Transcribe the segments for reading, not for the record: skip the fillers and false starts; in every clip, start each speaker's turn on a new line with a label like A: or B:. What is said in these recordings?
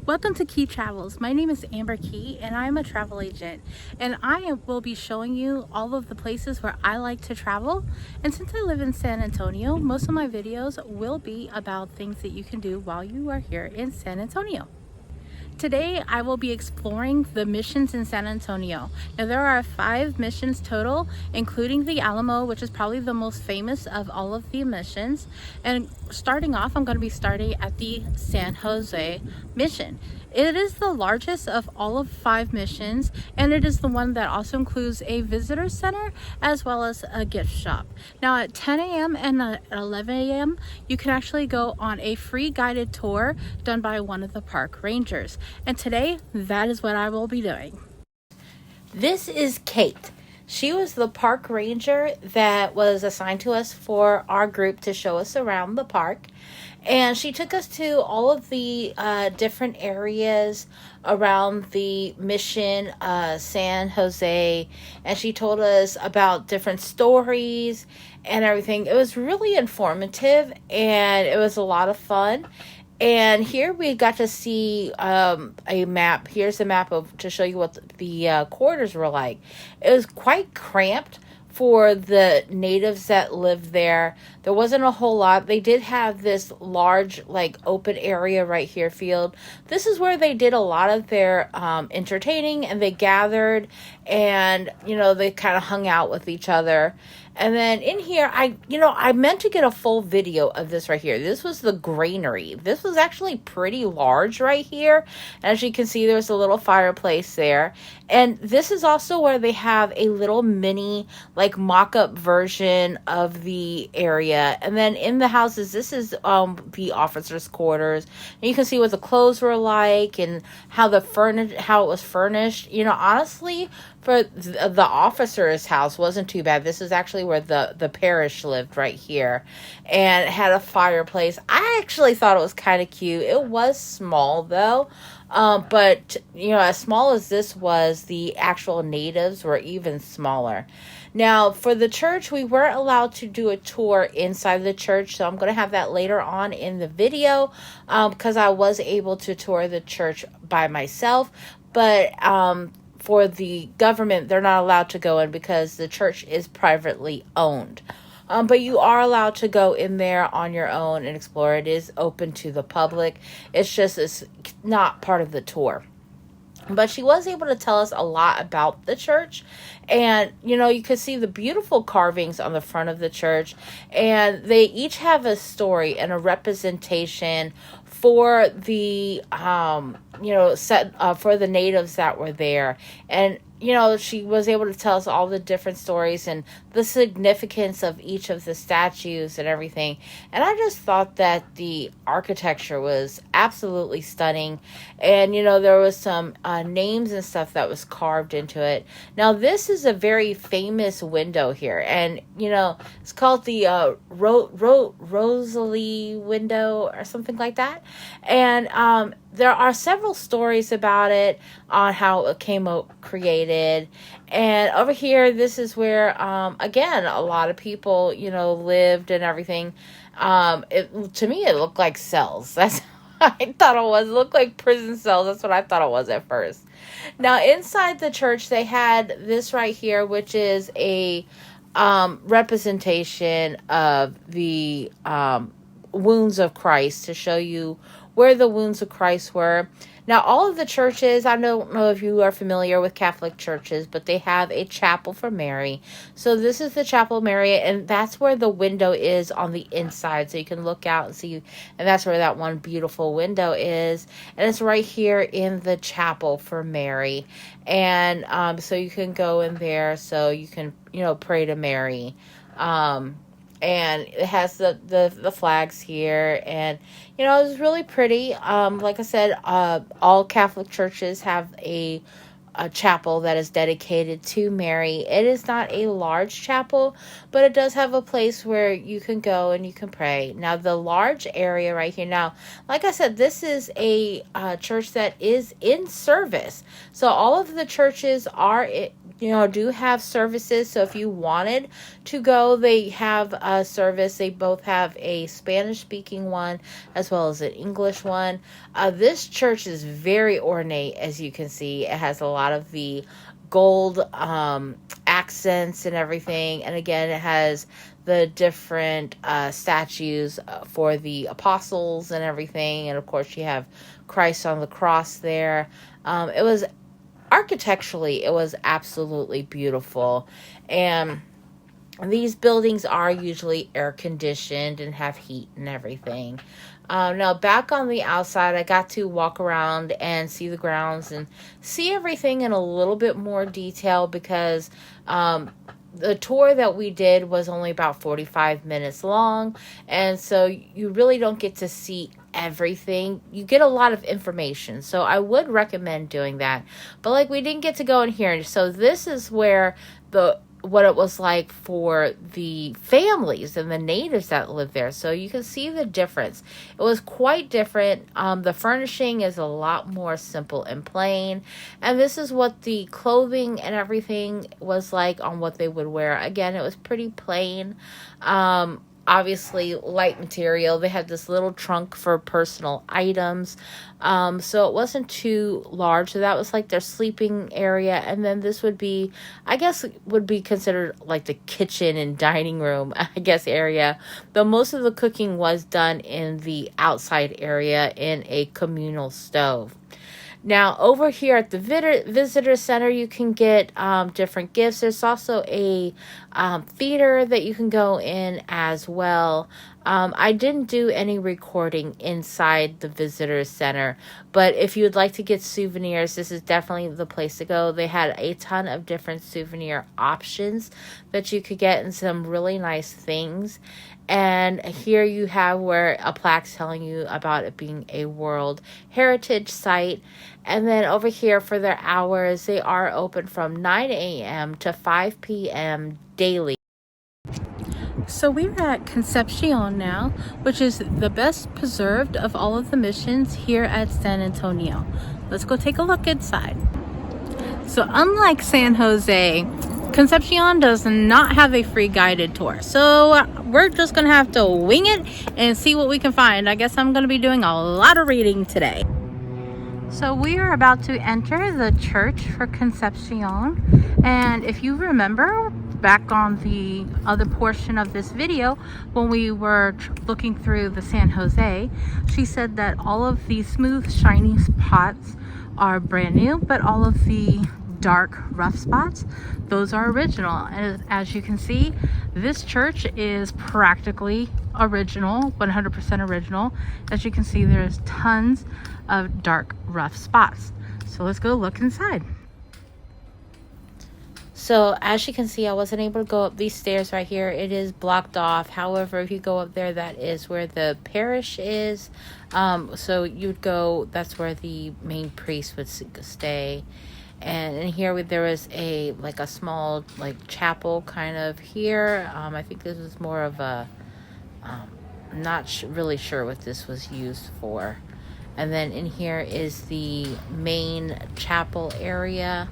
A: Welcome to Key Travels. My name is Amber Key and I am a travel agent, and will be showing you all of the places where I like to travel. And since I live in San Antonio, most of my videos will be about things that you can do while you are here in San Antonio. Today, I will be exploring the missions in San Antonio. Now, there are 5 missions total, including the Alamo, which is probably the most famous of all of the missions. And starting off, I'm going to be starting at the San Jose mission. It is the largest of all of 5 missions, and it is the one that also includes a visitor center as well as a gift shop. Now, at 10 a.m. and at 11 a.m., you can actually go on a free guided tour done by one of the park rangers. And today, that is what I will be doing. This is Kate. She was the park ranger that was assigned to us for our group to show us around the park. And she took us to all of the different areas around the mission, San Jose. And she told us about different stories and everything. It was really informative and it was a lot of fun. And here we got to see a map. Here's a map to show you what the quarters were like. It was quite cramped for the natives that lived there. There wasn't a whole lot. They did have this large, open area right here field. This is where they did a lot of their entertaining, and they gathered, and, they kind of hung out with each other. And then in here, I meant to get a full video of this right here. This was the granary. This was actually pretty large right here. As you can see, there's a little fireplace there. And this is also where they have a little mini, mock-up version of the area. And then in the houses, this is the officers' quarters. And you can see what the clothes were like and how how it was furnished. Honestly, for the officer's house wasn't too bad. This is actually where the parish lived right here, and it had a fireplace. I actually thought it was kind of cute. It was small though, but as small as this was, the actual natives were even smaller. Now, for the church, we weren't allowed to do a tour inside the church, so I'm going to have that later on in the video, because I was able to tour the church by myself, but for the government, they're not allowed to go in because the church is privately owned. But you are allowed to go in there on your own and explore. It is open to the public. It's not part of the tour. But she was able to tell us a lot about the church. And, you could see the beautiful carvings on the front of the church. And they each have a story and a representation for the, for the natives that were there. And, she was able to tell us all the different stories and the significance of each of the statues and everything. And I just thought that the architecture was absolutely stunning. And, there was some names and stuff that was carved into it. Now, this is a very famous window here. And, it's called the Rosalie window or something like that. And there are several stories about it, on how it came created. And over here, this is where, again, a lot of people, lived and everything. To me, it looked like cells. That's what I thought it was. It looked like prison cells. That's what I thought it was at first. Now, inside the church, they had this right here, which is a representation of the wounds of Christ, to show you where the wounds of Christ were. Now, all of the churches, I don't know if you are familiar with Catholic churches, but they have a chapel for Mary. So this is the chapel of Mary, and that's where the window is on the inside. So you can look out and see, and that's where that one beautiful window is. And it's right here in the chapel for Mary. And so you can go in there, so you can, pray to Mary. And it has the flags here, and it was really pretty. Like I said, all Catholic churches have a
B: a chapel that is dedicated to Mary. It is not a large chapel, but it does have a place where you can go and you can pray. Now, the large area right here, now, like I said, this is a church that is in service. So all of the churches are, do have services. So if you wanted to go, they have a service. They both have a Spanish speaking one as well as an English one. This church is very ornate, as you can see. It has a lot of the gold accents and everything. And again, it has the different statues for the apostles and everything. And of course, you have Christ on the cross there. It was architecturally, it was absolutely beautiful. And these buildings are usually air conditioned and have heat and everything. Now, back on the outside, I got to walk around and see the grounds and see everything in a little bit more detail because the tour that we did was only about 45 minutes long. And so you really don't get to see everything. You get a lot of information. So I would recommend doing that. But like, we didn't get to go in here. So this is where what it was like for the families and the natives that live there. So you can see the difference. It was quite different. The furnishing is a lot more simple and plain. And this is what the clothing and everything was like on what they would wear. Again, it was pretty plain. Obviously light material. They had this little trunk for personal items. So it wasn't too large. So that was like their sleeping area. And then this would be, I guess, would be considered like the kitchen and dining room, I guess, area. Though most of the cooking was done in the outside area in a communal stove. Now, over here at the visitor center, you can get different gifts. There's also a theater that you can go in as well. I didn't do any recording inside the visitor center, but if you would like to get souvenirs, this is definitely the place to go. They had a ton of different souvenir options that you could get and some really nice things. And here you have where a plaque's telling you about it being a World Heritage Site. And then over here for their hours, they are open from 9 a.m. to 5 p.m. daily.
A: So we're at Concepcion now, which is the best preserved of all of the missions here at San Antonio. Let's go take a look inside. So unlike San Jose, Concepcion does not have a free guided tour. So we're just going to have to wing it and see what we can find. I guess I'm going to be doing a lot of reading today. So we are about to enter the church for Concepcion. And if you remember back on the other portion of this video, when we were looking through the San Jose, she said that all of the smooth, shiny spots are brand new, but all of the dark rough spots, those are original. And as you can see, this church is practically original, 100% original. As you can see, there's tons of dark rough spots. So let's go look inside.
B: So as you can see, I wasn't able to go up these stairs right here. It is blocked off. However, if you go up there, that is where the parish is. So you'd go, that's where the main priest would stay. And in here there was a small chapel kind of here. I think this was more of a not really sure what this was used for. And then in here is the main chapel area.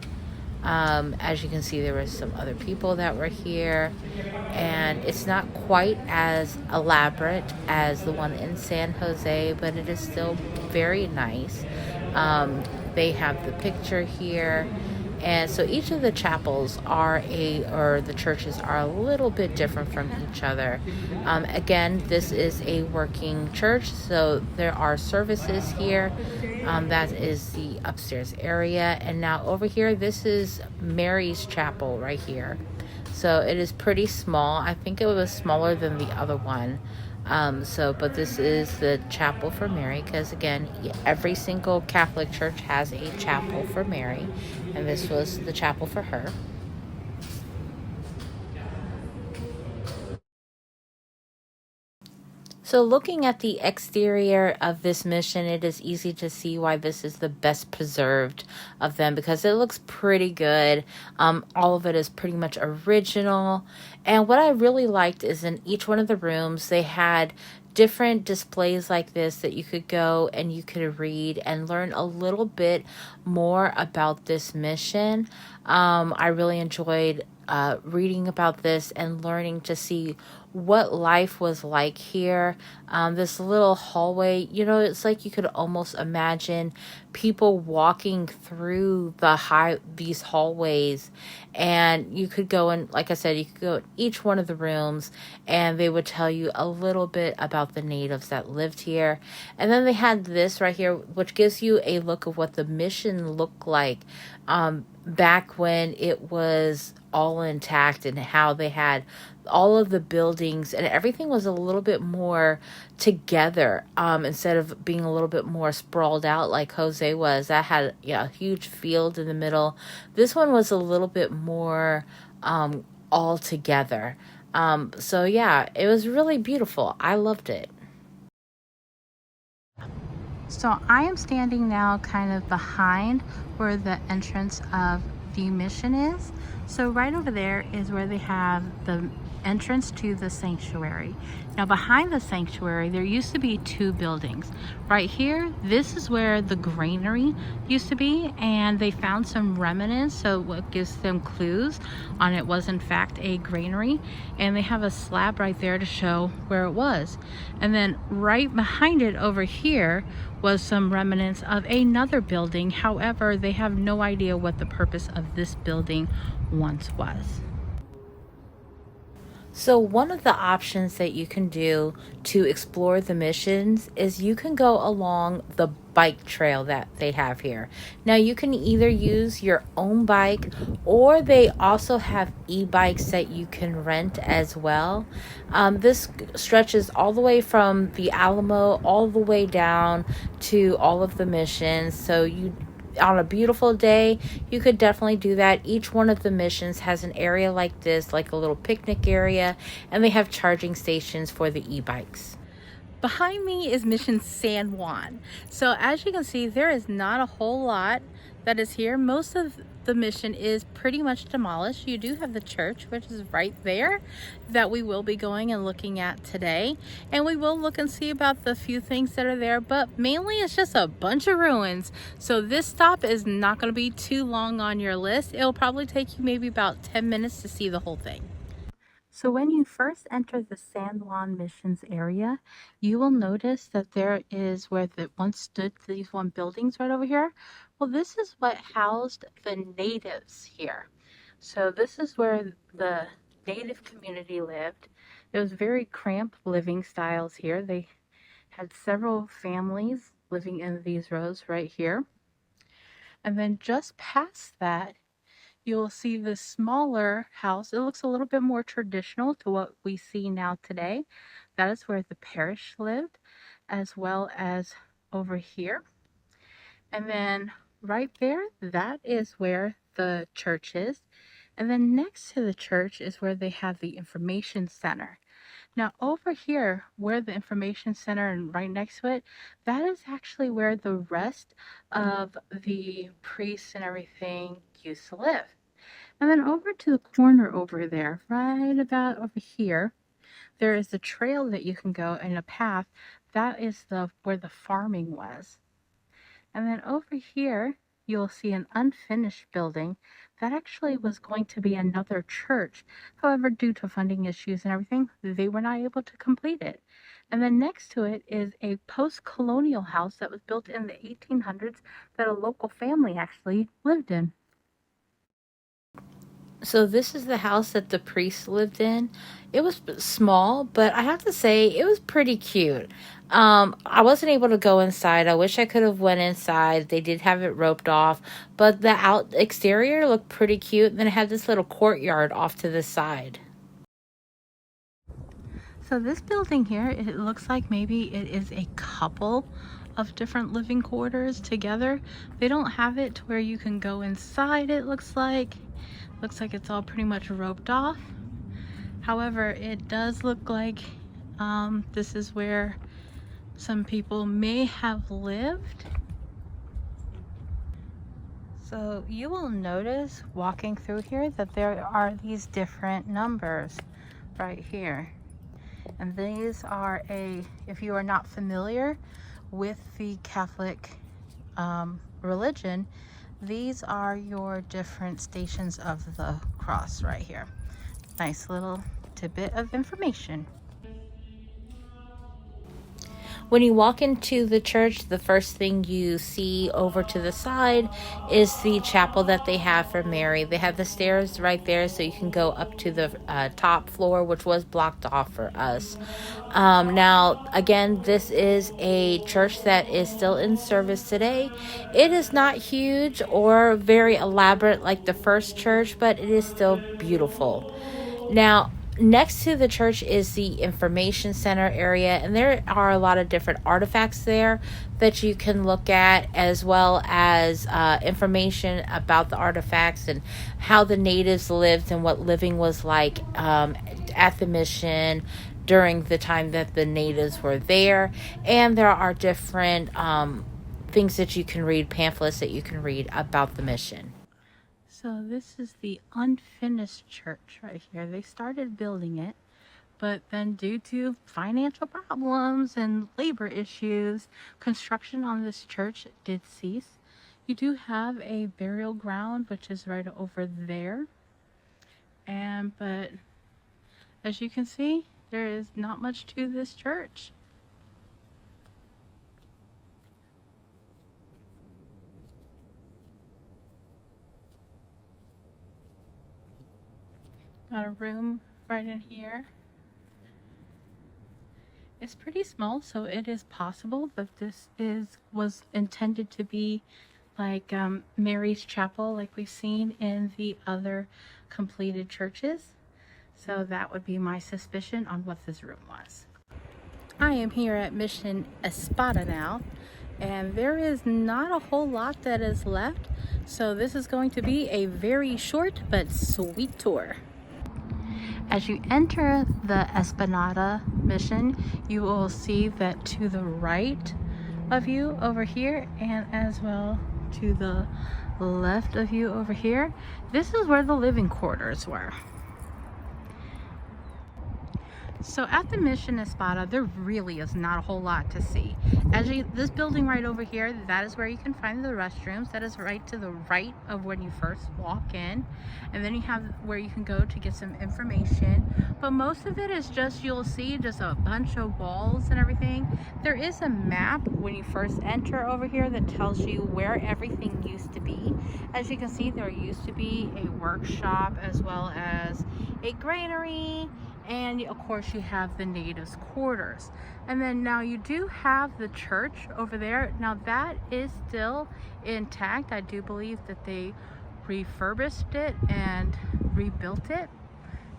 B: As you can see, there were some other people that were here, and it's not quite as elaborate as the one in San Jose, but it is still very nice. They have the picture here, and so each of the chapels the churches are a little bit different from each other. Again, this is a working church, so there are services here. That is the upstairs area, and now over here, this is Mary's chapel right here. So it is pretty small. I think it was smaller than the other one. But this is the chapel for Mary, because again, every single Catholic church has a chapel for Mary, and this was the chapel for her. So looking at the exterior of this mission, it is easy to see why this is the best preserved of them because it looks pretty good. All of it is pretty much original. And what I really liked is in each one of the rooms, they had different displays like this that you could go and you could read and learn a little bit more about this mission. I really enjoyed reading about this and learning to see what life was like here. This little hallway, you know, it's like you could almost imagine people walking through these hallways, and you could go in, like I said, you could go in each one of the rooms and they would tell you a little bit about the natives that lived here. And then they had this right here, which gives you a look of what the mission looked like back when it was all intact, and how they had all of the buildings and everything was a little bit more together, instead of being a little bit more sprawled out like Jose was. That had a huge field in the middle. This one was a little bit more all together. So yeah, it was really beautiful. I loved it.
A: So I am standing now kind of behind where the entrance of the mission is. So right over there is where they have the entrance to the sanctuary. Now behind the sanctuary, there used to be two buildings. Right here, this is where the granary used to be, and they found some remnants, so what gives them clues on it was in fact a granary, and they have a slab right there to show where it was. And then right behind it over here was some remnants of another building. However, they have no idea what the purpose of this building once was.
B: So one of the options that you can do to explore the missions is you can go along the bike trail that they have here. Now you can either use your own bike, or they also have e-bikes that you can rent as well. This stretches all the way from the Alamo all the way down to all of the missions. So on a beautiful day, you could definitely do that. Each one of the missions has an area like this, like a little picnic area, and they have charging stations for the e-bikes.
A: Behind me is Mission San Juan. So as you can see, there is not a whole lot that is here. Most of the mission is pretty much demolished. You do have the church, which is right there, that we will be going and looking at today. And we will look and see about the few things that are there, but mainly it's just a bunch of ruins. So this stop is not going to be too long on your list. It'll probably take you maybe about 10 minutes to see the whole thing. So when you first enter the San Juan Missions area, you will notice that there is where the once stood these one buildings right over here. Well, this is what housed the natives here. So this is where the native community lived. It was very cramped living styles here. They had several families living in these rows right here. And then just past that, you'll see this smaller house. It looks a little bit more traditional to what we see now today. That is where the parish lived, as well as over here. And then right there, that is where the church is. And then next to the church is where they have the information center. Now over here, where the information center and right next to it, that is actually where the rest of the priests and everything used to live. And then over to the corner over there, right about over here, there is a trail that you can go and a path. That is where the farming was. And then over here, you'll see an unfinished building that actually was going to be another church. However, due to funding issues and everything, they were not able to complete it. And then next to it is a post-colonial house that was built in the 1800s that a local family actually lived in.
B: So this is the house that the priest lived in. It was small, but I have to say it was pretty cute. I wasn't able to go inside. I wish I could have went inside. They did have it roped off, but the exterior looked pretty cute. And then it had this little courtyard off to the side.
A: So this building here, it looks like maybe it is a couple of different living quarters together. They don't have it to where you can go inside, it looks like. Looks like it's all pretty much roped off. However, it does look like This is where some people may have lived. So you will notice walking through here that there are these different numbers right here. And these are if you are not familiar with the Catholic religion, these are your different stations of the cross right here. Nice little tidbit of information.
B: When you walk into the church, the first thing you see over to the side is the chapel that they have for Mary. They have the stairs right there so you can go up to the top floor, which was blocked off for us. Now, again, this is a church that is still in service today. It is not huge or very elaborate like the first church, but it is still beautiful. Now, next to the church is the information center area, and there are a lot of different artifacts there that you can look at, as well as information about the artifacts and how the natives lived and what living was like at the mission during the time that the natives were there. And there are different things that you can read, pamphlets that you can read about the mission.
A: So this is the unfinished church right here. They started building it, but then due to financial problems and labor issues, construction on this church did cease. You do have a burial ground, which is right over there. But as you can see, there is not much to this church. Got a room right in here. It's pretty small, so it is possible that this was intended to be like Mary's Chapel, like we've seen in the other completed churches. So that would be my suspicion on what this room was. I am here at Mission Espada now, and there is not a whole lot that is left. So this is going to be a very short but sweet tour. As you enter the Esplanada Mission, you will see that to the right of you over here, and as well to the left of you over here, this is where the living quarters were. So at the Mission Espada, there really is not a whole lot to see. This building right over here, that is where you can find the restrooms. That is right to the right of when you first walk in. And then you have where you can go to get some information. But most of it is just, you'll see just a bunch of walls and everything. There is a map when you first enter over here that tells you where everything used to be. As you can see, there used to be a workshop as well as a granary. And of course you have the natives' quarters. And then now you do have the church over there. Now that is still intact. I do believe that they refurbished it and rebuilt it.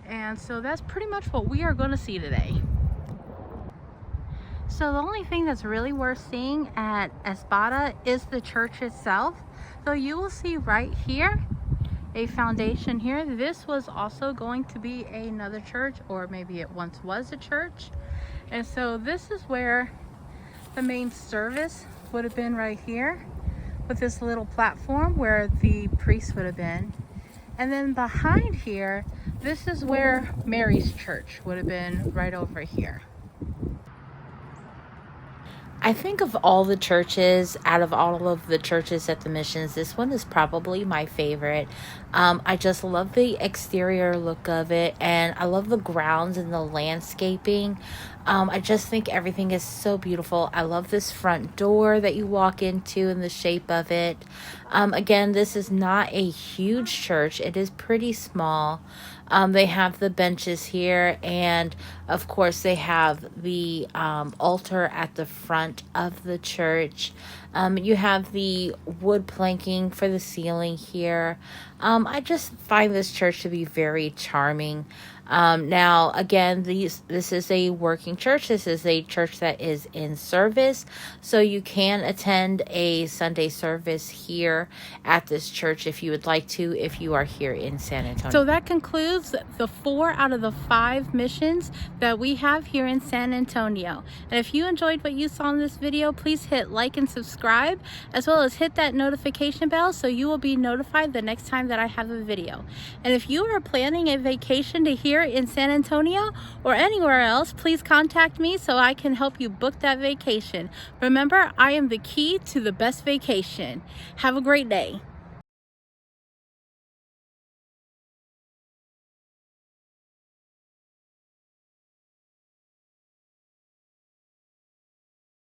A: And so that's pretty much what we are going to see today. So the only thing that's really worth seeing at Espada is the church itself. So you will see right here a foundation here. This was also going to be another church, or maybe it once was a church. And so this is where the main service would have been, right here with this little platform where the priest would have been. And then behind here, this is where Mary's church would have been, right over here.
B: I think of all the churches, out of all of the churches at the missions, this one is probably my favorite. I just love the exterior look of it, and I love the grounds and the landscaping. I just think everything is so beautiful. I love this front door that you walk into and the shape of it. Again, this is not a huge church. It is pretty small. They have the benches here, and of course they have the altar at the front of the church. You have the wood planking for the ceiling here. I just find this church to be very charming. Now, again, this is a working church. This is a church that is in service. So you can attend a Sunday service here at this church if you would like to, if you are here in San Antonio.
A: So that concludes the 4 out of the 5 missions that we have here in San Antonio. And if you enjoyed what you saw in this video, please hit like and subscribe, as well as hit that notification bell so you will be notified the next time that I have a video. And if you are planning a vacation to here in San Antonio or anywhere else, please contact me so I can help you book that vacation. Remember, I am the key to the best vacation. Have a great day.